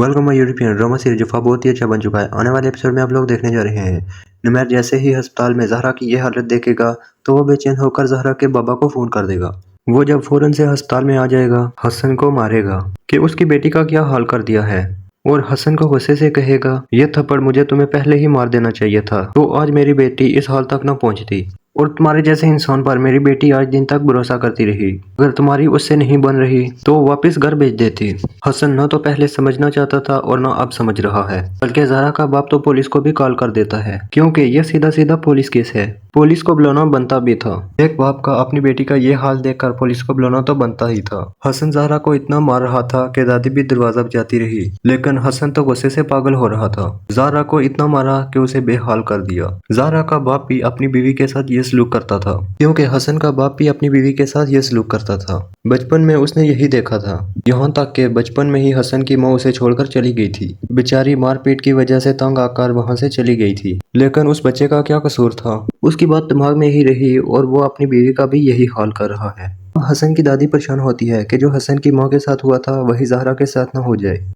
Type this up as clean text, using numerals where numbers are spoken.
Welcome my European drama series Jafa बहुत ही अच्छा बन चुका है। आने वाले एपिसोड में आप लोग देखने जा रहे हैं। नुमैर जैसे ही अस्पताल में ज़हरा की ये हालत देखेगा तो वो बेचैन होकर ज़हरा के बाबा को फ़ोन कर देगा। वो जब फ़ौरन से अस्पताल में आ जाएगा हसन को मारेगा कि उसकी बेटी का क्या हाल कर दिया है, और हसन को गुस्से से कहेगा ये थप्पड़ मुझे तुम्हें पहले ही मार देना चाहिए था, तो आज मेरी बेटी इस हाल तक न पहुंचती। और तुम्हारे जैसे इंसान पर मेरी बेटी आज दिन तक भरोसा करती रही। अगर तुम्हारी उससे नहीं बन रही तो वापस घर भेज देती। हसन न तो पहले समझना चाहता था और न अब समझ रहा है, बल्कि ज़हरा का बाप तो पुलिस को भी कॉल कर देता है, क्योंकि यह सीधा सीधा पुलिस केस है। पुलिस को बुलाना बनता भी था। एक बाप का अपनी बेटी का ये हाल देखकर पुलिस को बुलाना तो बनता ही था। हसन ज़हरा को इतना मार रहा था कि दादी भी दरवाजा बजाती रही, लेकिन हसन तो गुस्से से पागल हो रहा था। ज़हरा को इतना मारा कि उसे बेहाल कर दिया। ज़हरा का बाप भी अपनी बीवी के साथ ये सलूक करता था, क्योंकि हसन का बाप भी अपनी बीवी के साथ ये सलूक करता था। बचपन में उसने यही देखा था, यहाँ तक कि बचपन में ही हसन की माँ उसे छोड़कर चली गई थी। बेचारी मारपीट की वजह से तंग आकर वहाँ से चली गई थी, लेकिन उस बच्चे का क्या कसूर था। उसकी बात दिमाग में ही रही और वो अपनी बीवी का भी यही हाल कर रहा है। हसन की दादी परेशान होती है कि जो हसन की माँ के साथ हुआ था वही ज़हरा के साथ न हो जाए।